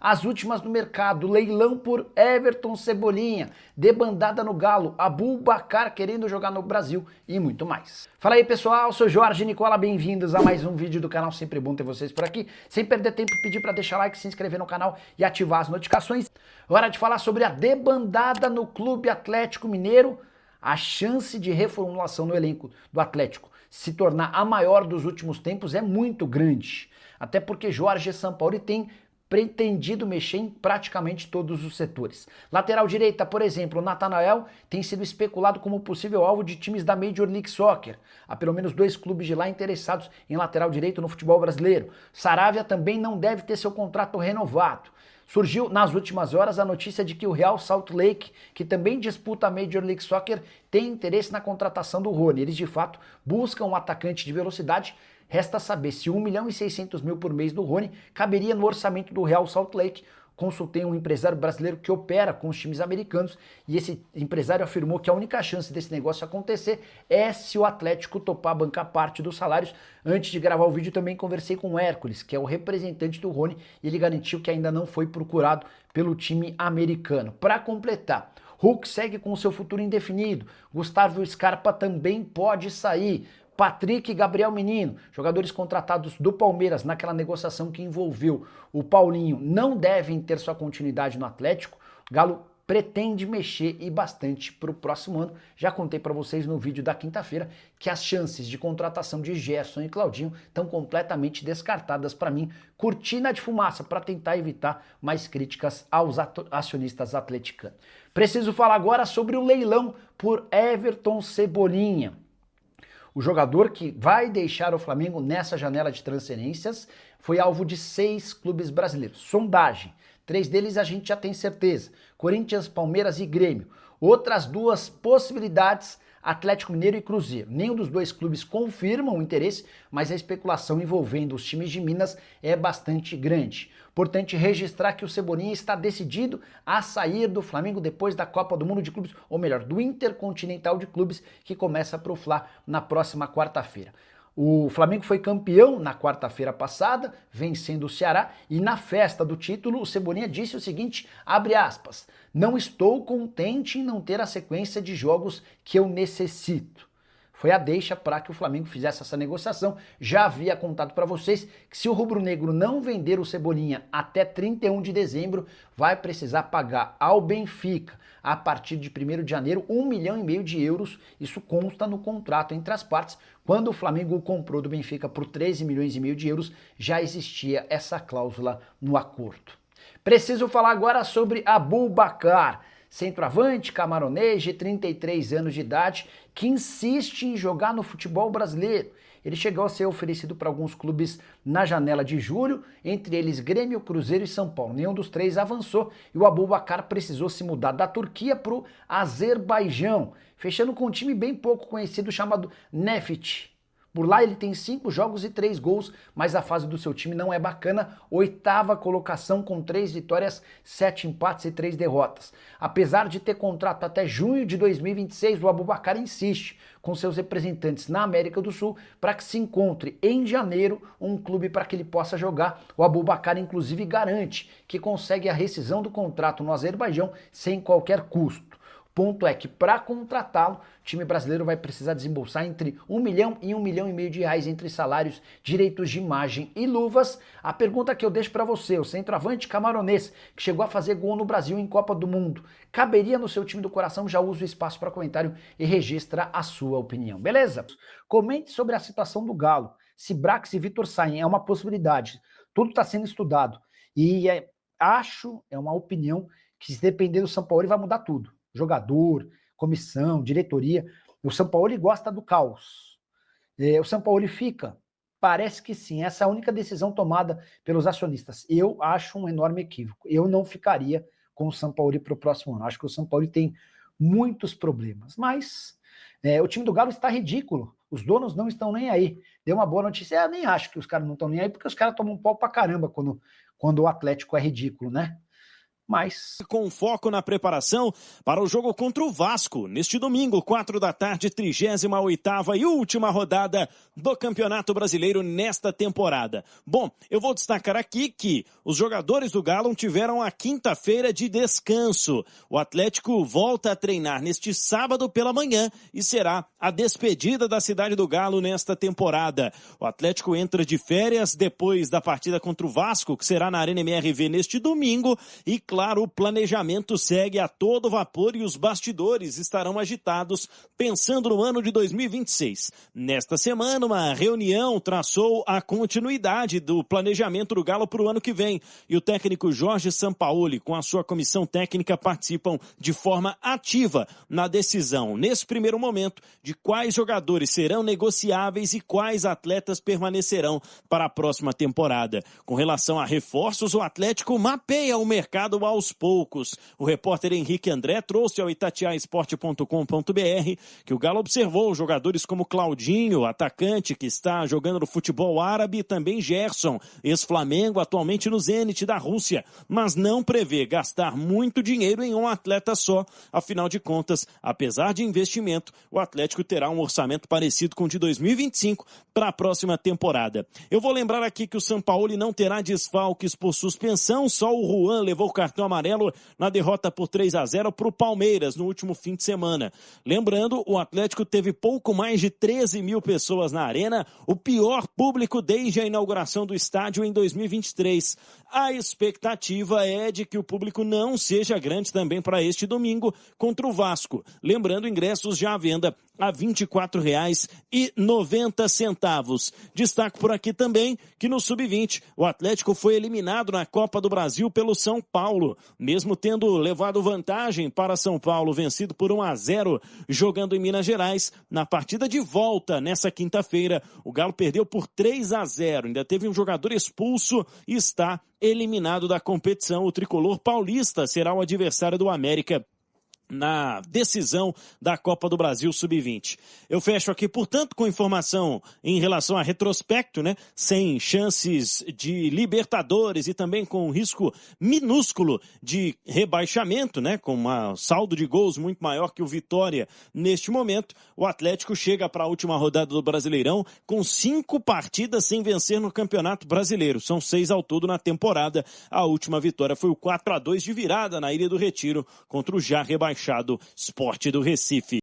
As últimas no mercado, leilão por Everton Cebolinha, debandada no Galo, Aboubakar querendo jogar no Brasil e muito mais. Fala aí pessoal, sou Jorge Nicola, bem-vindos a mais um vídeo do canal, sempre bom ter vocês por aqui. Sem perder tempo, pedir para deixar like, se inscrever no canal e ativar as notificações. Hora de falar sobre a debandada no Clube Atlético Mineiro, a chance de reformulação no elenco do Atlético se tornar a maior dos últimos tempos é muito grande, até porque Jorge Sampaoli tem pretendido mexer em praticamente todos os setores. Lateral direita, por exemplo, Natanael tem sido especulado como possível alvo de times da Major League Soccer. Há pelo menos 2 clubes de lá interessados em lateral direito no futebol brasileiro. Saravia também não deve ter seu contrato renovado. Surgiu nas últimas horas a notícia de que o Real Salt Lake, que também disputa a Major League Soccer, tem interesse na contratação do Rony. Eles de fato buscam um atacante de velocidade. Resta saber se 1.600.000 por mês do Rony caberia no orçamento do Real Salt Lake. Consultei um empresário brasileiro que opera com os times americanos e esse empresário afirmou que a única chance desse negócio acontecer é se o Atlético topar bancar parte dos salários. Antes de gravar o vídeo também conversei com o Hércules, que é o representante do Rony, e ele garantiu que ainda não foi procurado pelo time americano. Para completar, Hulk segue com seu futuro indefinido, Gustavo Scarpa também pode sair, Patrick e Gabriel Menino, jogadores contratados do Palmeiras naquela negociação que envolveu o Paulinho, não devem ter sua continuidade no Atlético. O Galo pretende mexer e bastante para o próximo ano. Já contei para vocês no vídeo da quinta-feira que as chances de contratação de Gerson e Claudinho estão completamente descartadas para mim. Cortina de fumaça para tentar evitar mais críticas aos acionistas atleticanos. Preciso falar agora sobre o leilão por Everton Cebolinha. O jogador que vai deixar o Flamengo nessa janela de transferências foi alvo de 6 clubes brasileiros. Sondagem. 3 deles a gente já tem certeza. Corinthians, Palmeiras e Grêmio. Outras 2 possibilidades, Atlético Mineiro e Cruzeiro. Nenhum dos 2 clubes confirmam o interesse, mas a especulação envolvendo os times de Minas é bastante grande. Importante registrar que o Cebolinha está decidido a sair do Flamengo depois da Copa do Mundo de Clubes, ou melhor, do Intercontinental de Clubes, que começa para o Fla na próxima quarta-feira. O Flamengo foi campeão na quarta-feira passada, vencendo o Ceará, e na festa do título o Cebolinha disse o seguinte, abre aspas, não estou contente em não ter a sequência de jogos que eu necessito. Foi a deixa para que o Flamengo fizesse essa negociação. Já havia contado para vocês que se o rubro-negro não vender o Cebolinha até 31 de dezembro, vai precisar pagar ao Benfica, a partir de 1º de janeiro, 1,5 milhão de euros. Isso consta no contrato entre as partes. Quando o Flamengo o comprou do Benfica por 13,5 milhões de euros, já existia essa cláusula no acordo. Preciso falar agora sobre Aboubakar, centroavante camaronês de 33 anos de idade, que insiste em jogar no futebol brasileiro. Ele chegou a ser oferecido para alguns clubes na janela de julho, entre eles Grêmio, Cruzeiro e São Paulo. Nenhum dos 3 avançou e o Aboubakar precisou se mudar da Turquia para o Azerbaijão, fechando com um time bem pouco conhecido chamado Nefit. Por lá ele tem 5 jogos e 3 gols, mas a fase do seu time não é bacana. 8ª colocação com 3 vitórias, 7 empates e 3 derrotas. Apesar de ter contrato até junho de 2026, o Aboubakar insiste com seus representantes na América do Sul para que se encontre em janeiro um clube para que ele possa jogar. O Aboubakar inclusive garante que consegue a rescisão do contrato no Azerbaijão sem qualquer custo. Ponto é que para contratá-lo, o time brasileiro vai precisar desembolsar entre 1 milhão e 1,5 milhão de reais entre salários, direitos de imagem e luvas. A pergunta que eu deixo para você, o centroavante camaronês, que chegou a fazer gol no Brasil em Copa do Mundo, caberia no seu time do coração? Já usa o espaço para comentário e registra a sua opinião, beleza? Comente sobre a situação do Galo. Se Brax e Vitor saem, é uma possibilidade. Tudo está sendo estudado. E acho, é uma opinião, que se depender do Sampaoli vai mudar tudo. Jogador, comissão, diretoria. O Sampaoli gosta do caos. O Sampaoli fica? Parece que sim. Essa é a única decisão tomada pelos acionistas. Eu acho um enorme equívoco. Eu não ficaria com o Sampaoli para o próximo ano. Acho que o Sampaoli tem muitos problemas. Mas o time do Galo está ridículo. Os donos não estão nem aí. Deu uma boa notícia. Eu nem acho que os caras não estão nem aí, porque os caras tomam um pau pra caramba quando o Atlético é ridículo, né? Mas com foco na preparação para o jogo contra o Vasco, neste domingo, 4 da tarde, 38ª e última rodada do Campeonato Brasileiro nesta temporada. Bom, eu vou destacar aqui que os jogadores do Galo tiveram a quinta-feira de descanso. O Atlético volta a treinar neste sábado pela manhã e será a despedida da cidade do Galo nesta temporada. O Atlético entra de férias depois da partida contra o Vasco, que será na Arena MRV neste domingo, e claro, o planejamento segue a todo vapor e os bastidores estarão agitados pensando no ano de 2026. Nesta semana, uma reunião traçou a continuidade do planejamento do Galo para o ano que vem e o técnico Jorge Sampaoli, com a sua comissão técnica, participam de forma ativa na decisão, nesse primeiro momento, de quais jogadores serão negociáveis e quais atletas permanecerão para a próxima temporada. Com relação a reforços, o Atlético mapeia o mercado aos poucos. O repórter Henrique André trouxe ao itatiaesporte.com.br que o Galo observou jogadores como Claudinho, atacante que está jogando no futebol árabe, e também Gerson, ex-Flamengo, atualmente no Zenit da Rússia, mas não prevê gastar muito dinheiro em um atleta só. Afinal de contas, apesar de investimento, o Atlético terá um orçamento parecido com o de 2025 para a próxima temporada. Eu vou lembrar aqui que o Sampaoli não terá desfalques por suspensão, só o Juan levou o cartão amarelo na derrota por 3-0 para o Palmeiras no último fim de semana. Lembrando, o Atlético teve pouco mais de 13 mil pessoas na arena, o pior público desde a inauguração do estádio em 2023. A expectativa é de que o público não seja grande também para este domingo contra o Vasco. Lembrando, ingressos já à venda a R$ 24,90. Destaco por aqui também que no Sub-20 o Atlético foi eliminado na Copa do Brasil pelo São Paulo, mesmo tendo levado vantagem para São Paulo, vencido por 1-0 jogando em Minas Gerais. Na partida de volta, nessa quinta-feira, o Galo perdeu por 3-0, ainda teve um jogador expulso e está eliminado da competição. O tricolor paulista será o adversário do América na decisão da Copa do Brasil Sub-20. Eu fecho aqui, portanto, com informação em relação a retrospecto, né? Sem chances de Libertadores e também com um risco minúsculo de rebaixamento, né? Com um saldo de gols muito maior que o Vitória neste momento. O Atlético chega para a última rodada do Brasileirão com 5 partidas sem vencer no Campeonato Brasileiro. São 6 ao todo na temporada. A última vitória foi o 4-2 de virada na Ilha do Retiro contra o já rebaixado Sport do Recife.